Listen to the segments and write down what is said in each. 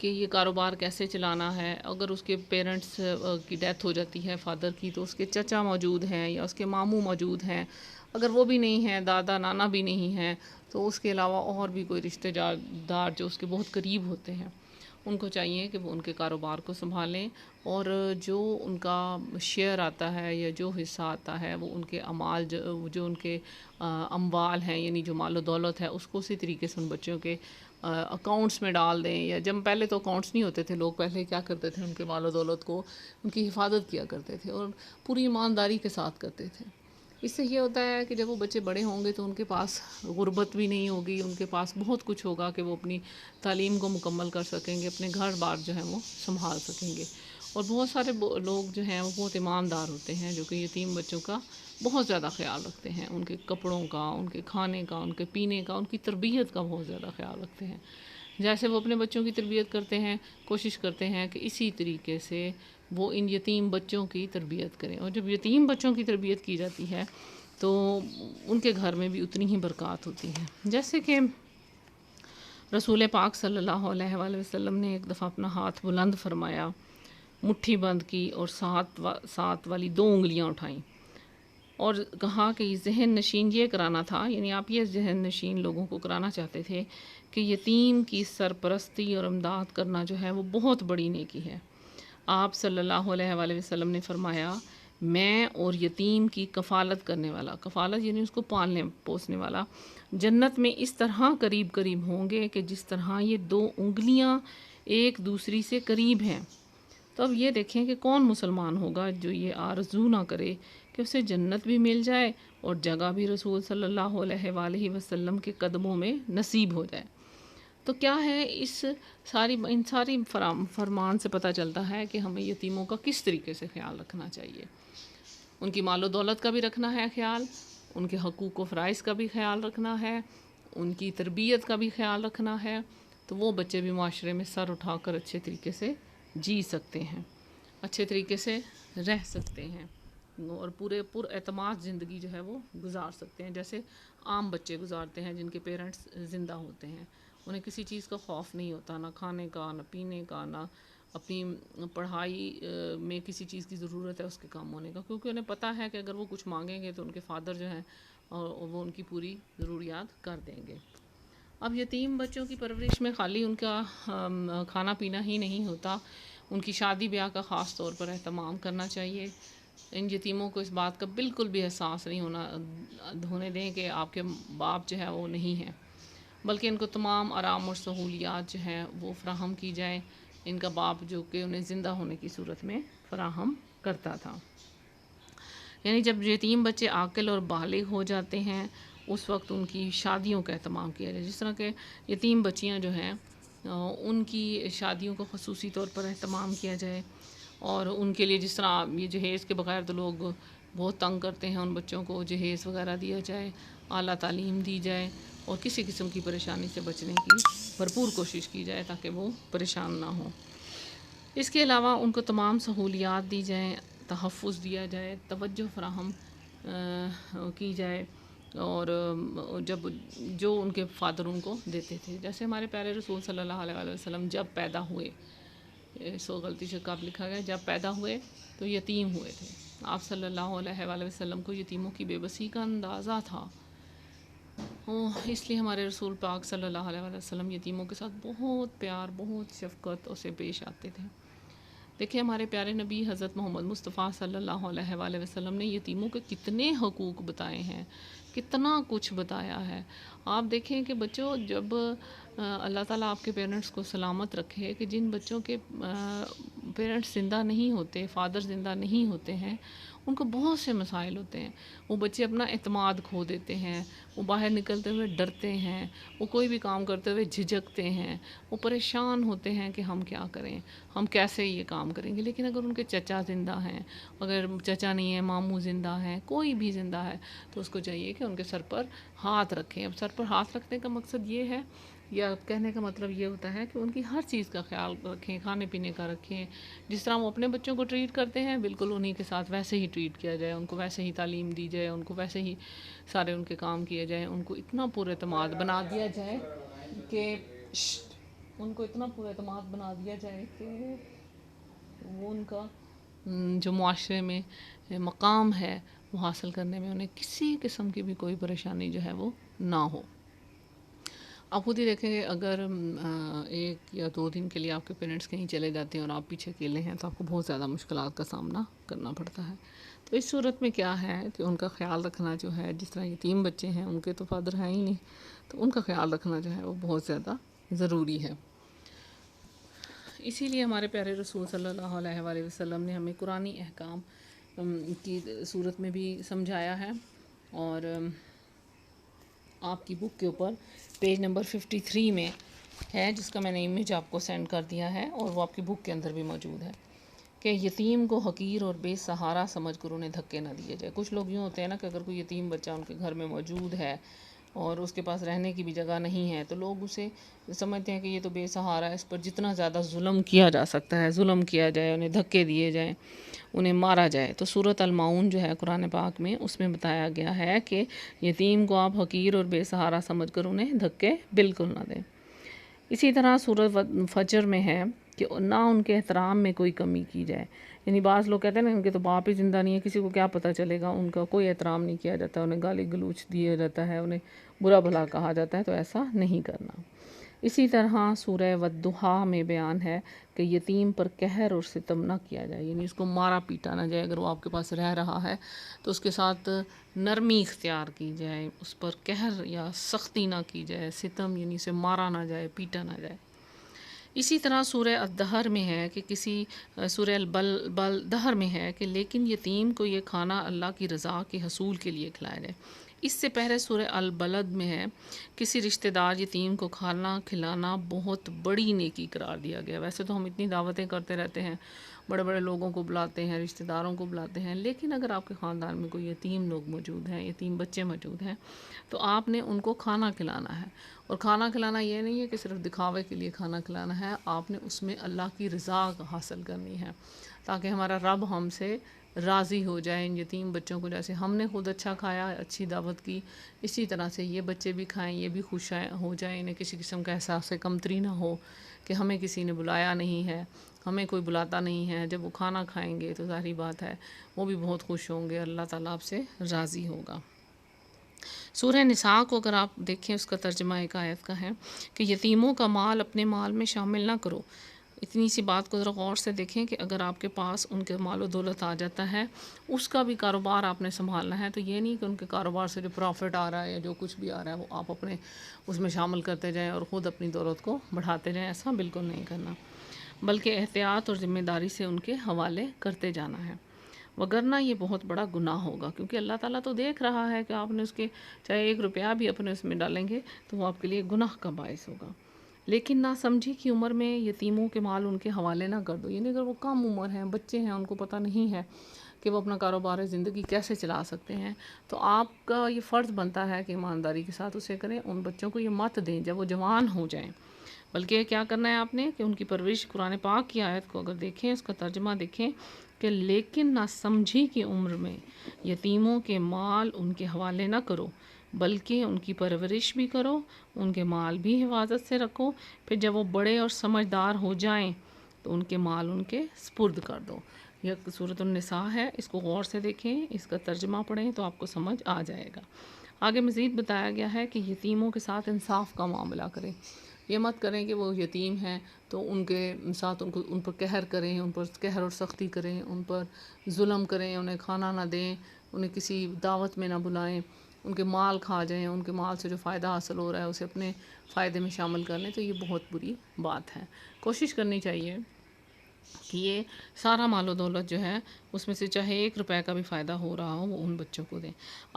کہ یہ کاروبار کیسے چلانا ہے. اگر اس کے پیرنٹس کی ڈیتھ ہو جاتی ہے فادر کی، تو اس کے چچا موجود ہیں یا اس کے ماموں موجود ہیں. اگر وہ بھی نہیں ہیں، دادا نانا بھی نہیں ہیں، تو اس کے علاوہ اور بھی کوئی رشتہ دار جو اس کے بہت قریب ہوتے ہیں، ان کو چاہیے کہ وہ ان کے کاروبار کو سنبھالیں، اور جو ان کا شیئر آتا ہے یا جو حصہ آتا ہے وہ ان کے اموال جو ان کے اموال ہیں، یعنی جو مال و دولت ہے، اس کو اسی طریقے سے ان بچوں کے اکاؤنٹس میں ڈال دیں. یا جب پہلے تو اکاؤنٹس نہیں ہوتے تھے، لوگ پہلے کیا کرتے تھے، ان کے مال و دولت کو ان کی حفاظت کیا کرتے تھے اور پوری ایمانداری کے ساتھ کرتے تھے. اس سے یہ ہوتا ہے کہ جب وہ بچے بڑے ہوں گے تو ان کے پاس غربت بھی نہیں ہوگی، ان کے پاس بہت کچھ ہوگا کہ وہ اپنی تعلیم کو مکمل کر سکیں گے، اپنے گھر بار جو ہیں وہ سنبھال سکیں گے. اور بہت سارے لوگ جو ہیں وہ بہت ایماندار ہوتے ہیں، جو کہ یتیم بچوں کا بہت زیادہ خیال رکھتے ہیں، ان کے کپڑوں کا، ان کے کھانے کا، ان کے پینے کا، ان کی تربیت کا بہت زیادہ خیال رکھتے ہیں. جیسے وہ اپنے بچوں کی تربیت کرتے ہیں، کوشش کرتے ہیں کہ اسی طریقے سے وہ ان یتیم بچوں کی تربیت کریں. اور جب یتیم بچوں کی تربیت کی جاتی ہے تو ان کے گھر میں بھی اتنی ہی برکات ہوتی ہے. جیسے کہ رسول پاک صلی اللہ علیہ وآلہ وسلم نے ایک دفعہ اپنا ہاتھ بلند فرمایا، مٹھی بند کی اور سات والی 2 انگلیاں اٹھائیں اور کہا کہ یہ ذہن نشین یہ کرانا تھا، یعنی آپ یہ ذہن نشین لوگوں کو کرانا چاہتے تھے کہ یتیم کی سرپرستی اور امداد کرنا جو ہے وہ بہت بڑی نیکی ہے. آپ صلی اللہ علیہ وآلہ وسلم نے فرمایا، میں اور یتیم کی کفالت کرنے والا، کفالت یعنی اس کو پالنے پوسنے والا، جنت میں اس طرح قریب قریب ہوں گے کہ جس طرح یہ 2 انگلیاں ایک دوسری سے قریب ہیں. تو اب یہ دیکھیں کہ کون مسلمان ہوگا جو یہ آرزو نہ کرے کہ اسے جنت بھی مل جائے اور جگہ بھی رسول صلی اللہ علیہ وآلہ وسلم کے قدموں میں نصیب ہو جائے. تو کیا ہے، ان ساری فرمان سے پتہ چلتا ہے کہ ہمیں یتیموں کا کس طریقے سے خیال رکھنا چاہیے. ان کی مال و دولت کا بھی رکھنا ہے خیال، ان کے حقوق و فرائض کا بھی خیال رکھنا ہے، ان کی تربیت کا بھی خیال رکھنا ہے، تو وہ بچے بھی معاشرے میں سر اٹھا کر اچھے طریقے سے جی سکتے ہیں، اچھے طریقے سے رہ سکتے ہیں اور پر اعتماد زندگی جو ہے وہ گزار سکتے ہیں، جیسے عام بچے گزارتے ہیں جن کے پیرنٹس زندہ ہوتے ہیں. انہیں کسی چیز کا خوف نہیں ہوتا، نہ کھانے کا، نہ پینے کا، نہ اپنی پڑھائی میں کسی چیز کی ضرورت ہے اس کے کام ہونے کا، کیونکہ انہیں پتہ ہے کہ اگر وہ کچھ مانگیں گے تو ان کے فادر جو ہیں وہ ان کی پوری ضروریات کر دیں گے. اب یتیم بچوں کی پرورش میں خالی ان کا کھانا پینا ہی نہیں ہوتا، ان کی شادی بیاہ کا خاص طور پر اہتمام کرنا چاہیے. ان یتیموں کو اس بات کا بالکل بھی احساس نہیں ہونے دیں کہ آپ کے باپ جو ہے وہ نہیں ہیں، بلکہ ان کو تمام آرام اور سہولیات جو ہیں وہ فراہم کی جائیں، ان کا باپ جو کہ انہیں زندہ ہونے کی صورت میں فراہم کرتا تھا. یعنی جب یتیم بچے عاقل اور بالغ ہو جاتے ہیں اس وقت ان کی شادیوں کا اہتمام کیا جائے. جس طرح کہ یتیم بچیاں جو ہیں ان کی شادیوں کو خصوصی طور پر اہتمام کیا جائے، اور ان کے لیے جس طرح یہ جہیز کے بغیر تو لوگ بہت تنگ کرتے ہیں، ان بچوں کو جہیز وغیرہ دیا جائے، اعلیٰ تعلیم دی جائے اور کسی قسم کی پریشانی سے بچنے کی بھرپور کوشش کی جائے تاکہ وہ پریشان نہ ہوں. اس کے علاوہ ان کو تمام سہولیات دی جائیں، تحفظ دیا جائے، توجہ فراہم کی جائے، اور جب جو ان کے فادر ان کو دیتے تھے. جیسے ہمارے پیارے رسول صلی اللہ علیہ وآلہ وسلم جب پیدا ہوئے، سو غلطی سے کب لکھا گیا، جب پیدا ہوئے تو یتیم ہوئے تھے. آپ صلی اللہ علیہ وآلہ وسلم کو یتیموں کی بے بسی کا اندازہ تھا، اس لیے ہمارے رسول پاک صلی اللہ علیہ وآلہ وسلم یتیموں کے ساتھ بہت پیار، بہت شفقت سے پیش آتے تھے. دیکھیں ہمارے پیارے نبی حضرت محمد مصطفیٰ صلی اللہ علیہ وآلہ وسلم نے یتیموں کے کتنے حقوق بتائے ہیں، کتنا کچھ بتایا ہے. آپ دیکھیں کہ بچوں، جب اللہ تعالیٰ آپ کے پیرنٹس کو سلامت رکھے کہ جن بچوں کے پیرنٹس زندہ نہیں ہوتے، فادر زندہ نہیں ہوتے ہیں، ان کو بہت سے مسائل ہوتے ہیں. وہ بچے اپنا اعتماد کھو دیتے ہیں، وہ باہر نکلتے ہوئے ڈرتے ہیں، وہ کوئی بھی کام کرتے ہوئے جھجکتے ہیں، وہ پریشان ہوتے ہیں کہ ہم کیا کریں، ہم کیسے یہ کام کریں گے. لیکن اگر ان کے چچا زندہ ہیں، اگر چچا نہیں ہے، ماموں زندہ ہیں، کوئی بھی زندہ ہے، تو اس کو چاہیے کہ ان کے سر پر ہاتھ رکھیں. اب سر پر ہاتھ رکھنے کا مقصد یہ ہے، یا کہنے کا مطلب یہ ہوتا ہے کہ ان کی ہر چیز کا خیال رکھیں، کھانے پینے کا رکھیں. جس طرح وہ اپنے بچوں کو ٹریٹ کرتے ہیں بالکل انہی کے ساتھ ویسے ہی ٹریٹ کیا جائے، ان کو ویسے ہی تعلیم دی جائے، ان کو ویسے ہی سارے ان کے کام کیے جائیں، ان کو اتنا پر اعتماد بنا دیا جائے کہ ان کو اتنا پورا اعتماد بنا دیا جائے کہ وہ ان کا جو معاشرے میں مقام ہے وہ حاصل کرنے میں انہیں کسی قسم کی بھی کوئی پریشانی جو ہے وہ نہ ہو۔ آپ خود ہی دیکھیں کہ اگر 1 یا 2 دن کے لیے آپ کے پیرنٹس کہیں چلے جاتے ہیں اور آپ پیچھے اکیلے ہیں تو آپ کو بہت زیادہ مشکلات کا سامنا کرنا پڑتا ہے۔ تو اس صورت میں کیا ہے کہ ان کا خیال رکھنا جو ہے، جس طرح یتیم بچے ہیں ان کے تو فادر ہیں ہی نہیں، تو ان کا خیال رکھنا جو ہے وہ بہت زیادہ ضروری ہے۔ اسی لیے ہمارے پیارے رسول صلی اللہ علیہ وآلہ وسلم نے ہمیں قرآنی احکام کی صورت میں بھی سمجھایا ہے، اور آپ کی بک کے اوپر پیج نمبر 53 میں ہے، جس کا میں نے امیج آپ کو سینڈ کر دیا ہے، اور وہ آپ کی بک کے اندر بھی موجود ہے کہ یتیم کو حقیر اور بے سہارا سمجھ کر انہیں دھکے نہ دیے جائے۔ کچھ لوگ یوں ہوتے ہیں نا کہ اگر کوئی یتیم بچہ ان کے گھر میں موجود ہے اور اس کے پاس رہنے کی بھی جگہ نہیں ہے تو لوگ اسے سمجھتے ہیں کہ یہ تو بے سہارا ہے، اس پر جتنا زیادہ ظلم کیا جا سکتا ہے ظلم کیا جائے، انہیں دھکے دیے جائیں، انہیں مارا جائے۔ تو سورۃ المعون جو ہے قرآن پاک میں، اس میں بتایا گیا ہے کہ یتیم کو آپ حقیر اور بے سہارا سمجھ کر انہیں دھکے بالکل نہ دیں۔ اسی طرح سورۃ فجر میں ہے کہ نہ ان کے احترام میں کوئی کمی کی جائے۔ یعنی بعض لوگ کہتے ہیں نا ان کے تو باپ ہی زندہ نہیں ہے، کسی کو کیا پتہ چلے گا، ان کا کوئی احترام نہیں کیا جاتا، انہیں گالی گلوچ دیا جاتا ہے، انہیں برا بھلا کہا جاتا ہے، تو ایسا نہیں کرنا۔ اسی طرح سورہ والضحیٰ میں بیان ہے کہ یتیم پر قہر اور ستم نہ کیا جائے، یعنی اس کو مارا پیٹا نہ جائے۔ اگر وہ آپ کے پاس رہ رہا ہے تو اس کے ساتھ نرمی اختیار کی جائے، اس پر قہر یا سختی نہ کی جائے، ستم یعنی اسے مارا نہ جائے، پیٹا نہ جائے۔ اسی طرح سورہ الدہر میں ہے کہ سورہ الدہر میں ہے کہ لیکن یتیم کو یہ کھانا اللہ کی رضا کے حصول کے لیے کھلایا جائے۔ اس سے پہلے سورہ البلد میں ہے کسی رشتہ دار یتیم کو کھانا کھلانا بہت بڑی نیکی قرار دیا گیا۔ ویسے تو ہم اتنی دعوتیں کرتے رہتے ہیں، بڑے بڑے لوگوں کو بلاتے ہیں، رشتہ داروں کو بلاتے ہیں، لیکن اگر آپ کے خاندان میں کوئی یتیم لوگ موجود ہیں، یتیم بچے موجود ہیں، تو آپ نے ان کو کھانا کھلانا ہے۔ اور کھانا کھلانا یہ نہیں ہے کہ صرف دکھاوے کے لیے کھانا کھلانا ہے، آپ نے اس میں اللہ کی رضا حاصل کرنی ہے، تاکہ ہمارا رب ہم سے راضی ہو جائے۔ ان یتیم بچوں کو جیسے ہم نے خود اچھا کھایا، اچھی دعوت کی، اسی طرح سے یہ بچے بھی کھائیں، یہ بھی خوش ہو جائیں، انہیں کسی قسم کا احساس کمتری نہ ہو کہ ہمیں کسی نے بلایا نہیں ہے، ہمیں کوئی بلاتا نہیں ہے۔ جب وہ کھانا کھائیں گے تو ظاہری بات ہے وہ بھی بہت خوش ہوں گے، اللہ تعالیٰ آپ سے راضی ہوگا۔ سورہ نساء کو اگر آپ دیکھیں، اس کا ترجمہ ایک آیت کا ہے کہ یتیموں کا مال اپنے مال میں شامل نہ کرو۔ اتنی سی بات کو ذرا غور سے دیکھیں کہ اگر آپ کے پاس ان کے مال و دولت آ جاتا ہے، اس کا بھی کاروبار آپ نے سنبھالنا ہے، تو یہ نہیں کہ ان کے کاروبار سے جو پروفٹ آ رہا ہے یا جو کچھ بھی آ رہا ہے وہ آپ اپنے اس میں شامل کرتے جائیں اور خود اپنی دولت کو بڑھاتے جائیں، ایسا بالکل نہیں کرنا، بلکہ احتیاط اور ذمہ داری سے ان کے حوالے کرتے جانا ہے، وگرنہ یہ بہت بڑا گناہ ہوگا، کیونکہ اللہ تعالیٰ تو دیکھ رہا ہے کہ آپ نے اس کے چاہے 1 روپیہ بھی اپنے اس میں ڈالیں گے تو وہ آپ کے لیے گناہ کا باعث ہوگا۔ لیکن نہ سمجھی کی عمر میں یتیموں کے مال ان کے حوالے نہ کر دو، یعنی اگر وہ کم عمر ہیں، بچے ہیں، ان کو پتہ نہیں ہے کہ وہ اپنا کاروبار زندگی کیسے چلا سکتے ہیں، تو آپ کا یہ فرض بنتا ہے کہ ایمانداری کے ساتھ اسے کریں، ان بچوں کو یہ مت دیں جب وہ جوان ہو جائیں، بلکہ کیا کرنا ہے آپ نے کہ ان کی پرورش، قرآن پاک کی آیت کو اگر دیکھیں، اس کا ترجمہ دیکھیں کہ لیکن نہ سمجھی کی عمر میں یتیموں کے مال ان کے حوالے نہ کرو، بلکہ ان کی پرورش بھی کرو، ان کے مال بھی حفاظت سے رکھو، پھر جب وہ بڑے اور سمجھدار ہو جائیں تو ان کے مال ان کے سپرد کر دو۔ یہ سورۃ النساء ہے، اس کو غور سے دیکھیں، اس کا ترجمہ پڑھیں تو آپ کو سمجھ آ جائے گا۔ آگے مزید بتایا گیا ہے کہ یتیموں کے ساتھ انصاف کا معاملہ کریں۔ یہ مت کریں کہ وہ یتیم ہیں تو ان کے ساتھ ان پر قہر کریں، ان پر قہر اور سختی کریں، ان پر ظلم کریں، انہیں کھانا نہ دیں، انہیں کسی دعوت میں نہ بلائیں، ان کے مال کھا جائیں، ان کے مال سے جو فائدہ حاصل ہو رہا ہے اسے اپنے فائدے میں شامل کر لیں، تو یہ بہت بری بات ہے۔ کوشش کرنی چاہیے کہ یہ سارا مال و دولت جو ہے اس میں سے چاہے 1 روپے کا بھی فائدہ ہو رہا ہو وہ ان بچوں کو دیں۔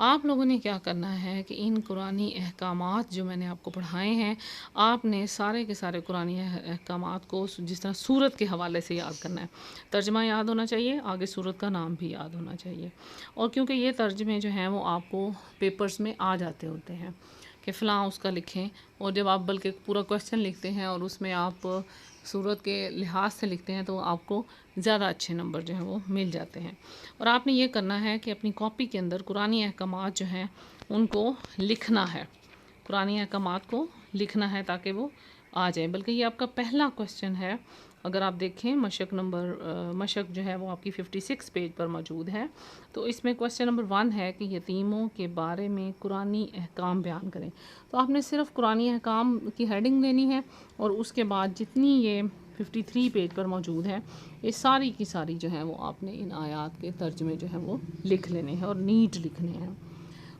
آپ لوگوں نے کیا کرنا ہے کہ ان قرآنی احکامات جو میں نے آپ کو پڑھائے ہیں، آپ نے سارے کے سارے قرآنی احکامات کو جس طرح سورت کے حوالے سے یاد کرنا ہے، ترجمہ یاد ہونا چاہیے، آگے سورت کا نام بھی یاد ہونا چاہیے، اور کیونکہ یہ ترجمے جو ہیں وہ آپ کو پیپرز میں آ جاتے ہوتے ہیں کہ فلاں اس کا لکھیں، اور جب آپ بلکہ پورا کویسچن لکھتے ہیں اور اس میں آپ صورت کے لحاظ سے لکھتے ہیں تو آپ کو زیادہ اچھے نمبر جو ہیں وہ مل جاتے ہیں۔ اور آپ نے یہ کرنا ہے کہ اپنی کاپی کے اندر قرآنی احکامات جو ہیں ان کو لکھنا ہے، قرآنی احکامات کو لکھنا ہے تاکہ وہ آ جائیں، بلکہ یہ آپ کا پہلا کوشچن ہے. اگر آپ دیکھیں مشق جو ہے وہ آپ کی 56 پیج پر موجود ہے. تو اس میں کوشچن نمبر 1 ہے کہ یتیموں کے بارے میں قرآنی احکام بیان کریں. تو آپ نے صرف قرآنی احکام کی ہیڈنگ دینی ہے، اور اس کے بعد جتنی یہ 53 پیج پر موجود ہے یہ ساری کی ساری جو ہے وہ آپ نے ان آیات کے ترجمے جو ہیں وہ لکھ لینے ہیں اور نیٹ لکھنے ہیں.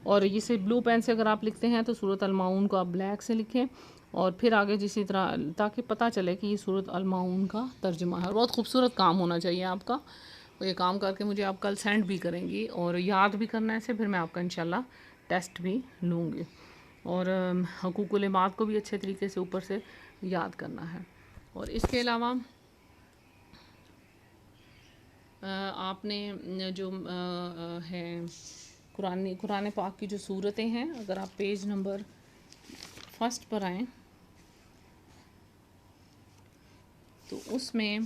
اور اسے بلو پین سے اگر آپ لکھتے ہیں تو سورۃ المعون کو آپ بلیک سے لکھیں، اور پھر آگے جسی طرح تاکہ پتہ چلے کہ یہ سورۃ المعون کا ترجمہ ہے. اور بہت خوبصورت کام ہونا چاہیے آپ کا. اور یہ کام کر کے مجھے آپ کل سینڈ بھی کریں گی، اور یاد بھی کرنا ہے اسے، پھر میں آپ کا انشاءاللہ ٹیسٹ بھی لوں گی. اور حقوق العباد کو بھی اچھے طریقے سے اوپر سے یاد کرنا ہے. اور اس کے علاوہ آپ نے جو ہے قرآن پاک کی جو صورتیں ہیں، اگر آپ پیج نمبر 1 پر آئیں تو اس میں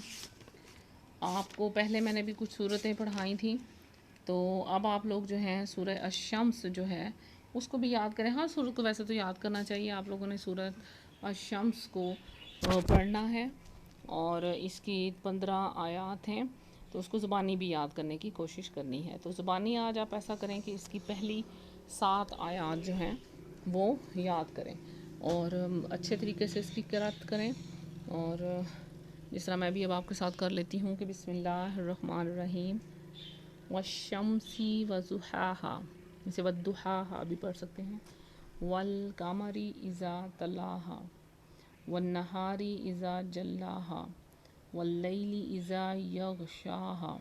آپ کو پہلے میں نے بھی کچھ صورتیں پڑھائی تھیں. تو اب آپ لوگ جو ہیں سورہ الشمس جو ہے اس کو بھی یاد کریں. ہر سورت کو ویسے تو یاد کرنا چاہیے. آپ لوگوں نے سورۃ الشمس کو پڑھنا ہے، اور اس کی 15 آیات ہیں، تو اس کو زبانی بھی یاد کرنے کی کوشش کرنی ہے. تو زبانی آج آپ ایسا کریں کہ اس کی پہلی 7 آیات جو ہیں وہ یاد کریں، اور اچھے طریقے سے اس کی قرأت کریں. اور جس طرح میں بھی اب آپ کے ساتھ کر لیتی ہوں کہ بسم اللہ الرحمن الرحیم، والشمس وضحاها، اسے والضحاها بھی پڑھ سکتے ہیں، والقمر اذا تلاها، والنہار اذا جلاها، واللیل اذا یغشاها،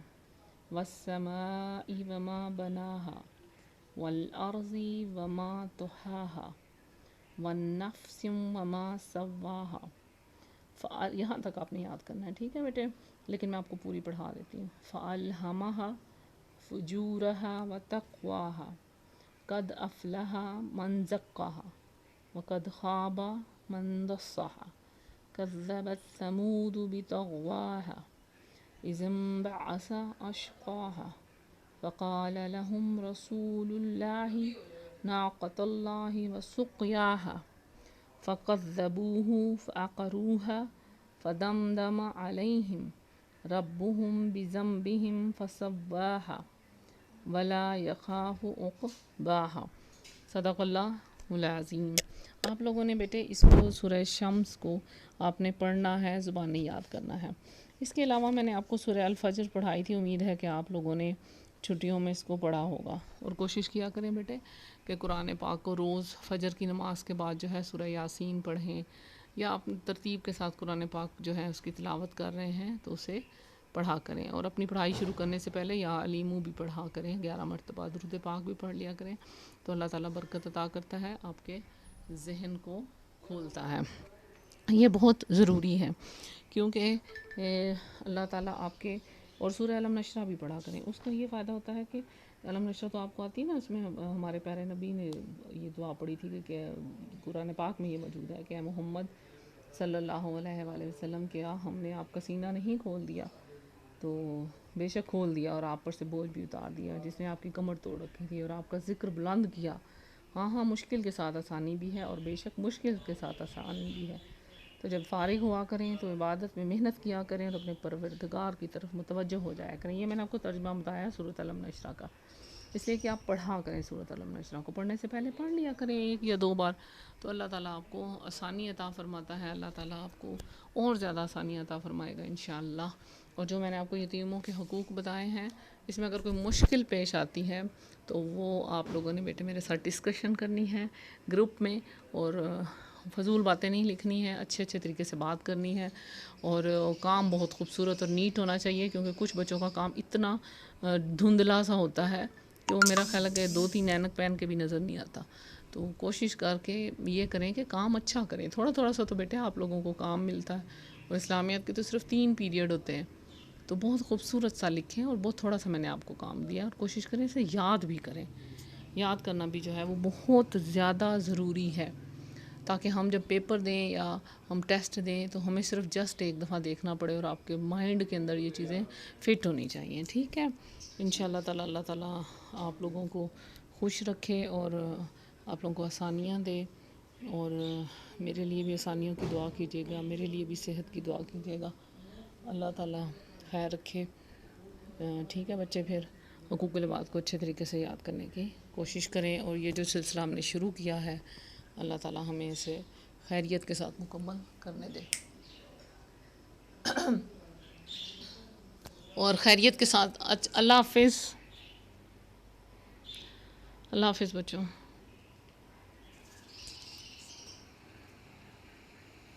والسماء وما بناها، والارض وما طحاها، والنفس وما سواها. یہاں تک آپ نے یاد کرنا ہے، ٹھیک ہے بیٹے، لیکن میں آپ کو پوری پڑھا دیتی ہوں. فَأَلْهَمَهَا فُجُورَهَا وَتَقْوَاهَا قَدْ أَفْلَحَ مَنْ زَكَّاهَا وَقَدْ خَابَ مَنْ دَسَّاهَا كَذَّبَتْ ثَمُودُ بِطَغْوَاهَا إِذِ انبَعَثَ أَشْقَاهَا فَقَالَ لَهُمْ رَسُولُ اللَّهِ نَاقَةَ اللَّهِ وَسُقْيَاهَا فَكَذَّبُوهُ فَعَقَرُوهَا فَدَمْدَمَ عَلَيْهِمْ رَبُّهُمْ بِذَنبِهِمْ فَسَوَّاهَا وَلَا يَخَافُ عُقْبَاهَا. صدق اللہ العظیم. آپ لوگوں نے بیٹے اس کو سورہ شمس کو آپ نے پڑھنا ہے، زبانی یاد کرنا ہے. اس کے علاوہ میں نے آپ کو سورہ الفجر پڑھائی تھی. امید ہے کہ آپ لوگوں نے چھٹیوں میں اس کو پڑھا ہوگا، اور کوشش کیا کریں بیٹے کہ قرآن پاک کو روز فجر کی نماز کے بعد جو ہے سورہ یاسین پڑھیں، یا آپ ترتیب کے ساتھ قرآن پاک جو ہے اس کی تلاوت کر رہے ہیں تو اسے پڑھا کریں. اور اپنی پڑھائی شروع کرنے سے پہلے یا علیمو بھی پڑھا کریں، 11 مرتبہ درود پاک بھی پڑھ لیا کریں. تو اللہ تعالیٰ برکت عطا کرتا ہے، آپ کے ذہن کو کھولتا ہے. یہ بہت ضروری ہے، کیونکہ اللہ تعالیٰ آپ کے، اور سورہ علم نشرہ بھی پڑھا کریں. اس کا یہ فائدہ ہوتا ہے کہ علم نشرہ تو آپ کو آتی ہے نا، اس میں ہمارے پیارے نبی نے یہ دعا پڑھی تھی کہ قرآن پاک میں یہ موجود ہے کہ اے محمد صلی اللہ علیہ وآلہ وسلم، کیا ہم نے آپ کا سینہ نہیں کھول دیا؟ تو بے شک کھول دیا، اور آپ پر سے بوجھ بھی اتار دیا، جس نے آپ کی کمر توڑ رکھی تھی، اور آپ کا ذکر بلند کیا. ہاں مشکل کے ساتھ آسانی بھی ہے، اور بے شک مشکل کے ساتھ آسانی بھی ہے. تو جب فارغ ہوا کریں تو عبادت میں محنت کیا کریں، اور اپنے پروردگار کی طرف متوجہ ہو جایا کریں. یہ میں نے آپ کو ترجمہ بتایا ہے سورۃ علم نشرہ کا، اس لیے کہ آپ پڑھا کریں. سورۃ علم نشرہ کو پڑھنے سے پہلے پڑھ لیا کریں 1 یا 2 بار، تو اللہ تعالیٰ آپ کو آسانی عطا فرماتا ہے. اللہ تعالیٰ آپ کو اور زیادہ آسانی عطا فرمائے گا انشاءاللہ. اور جو میں نے آپ کو یتیموں کے حقوق بتائے ہیں، اس میں اگر کوئی مشکل پیش آتی ہے تو وہ آپ لوگوں نے بیٹے میرے ساتھ ڈسکشن کرنی ہے گروپ میں، اور فضول باتیں نہیں لکھنی ہے، اچھے طریقے سے بات کرنی ہے. اور کام بہت خوبصورت اور نیٹ ہونا چاہیے، کیونکہ کچھ بچوں کا کام اتنا دھندلا سا ہوتا ہے کہ وہ میرا خیال ہے کہ 2-3 اینک پہن کے بھی نظر نہیں آتا. تو کوشش کر کے یہ کریں کہ کام اچھا کریں. تھوڑا سا تو بیٹے آپ لوگوں کو کام ملتا ہے، اور اسلامیات کے تو صرف 3 پیریڈ ہوتے ہیں، تو بہت خوبصورت سا لکھیں، اور بہت تھوڑا سا میں نے آپ کو کام دیا، اور کوشش کریں اسے یاد بھی کریں. یاد کرنا بھی جو ہے وہ بہت زیادہ ضروری ہے، تاکہ ہم جب پیپر دیں یا ہم ٹیسٹ دیں تو ہمیں صرف جسٹ ایک دفعہ دیکھنا پڑے، اور آپ کے مائنڈ کے اندر یہ چیزیں فٹ ہونی چاہیے. ٹھیک ہے، انشاءاللہ تعالیٰ اللہ تعالیٰ آپ لوگوں کو خوش رکھے، اور آپ لوگوں کو آسانیاں دے. اور میرے لیے بھی آسانیوں کی دعا کیجیے گا، میرے لیے بھی صحت کی دعا کیجیے گا، اللہ تعالیٰ خیر رکھے۔ ٹھیک ہے بچے، پھر حقوق العباد کو اچھے طریقے سے یاد کرنے کی کوشش کریں، اور یہ جو سلسلہ ہم نے شروع کیا ہے اللہ تعالیٰ ہمیں اسے خیریت کے ساتھ مکمل کرنے دے، اور خیریت کے ساتھ۔ اللہ حافظ، اللہ حافظ بچوں۔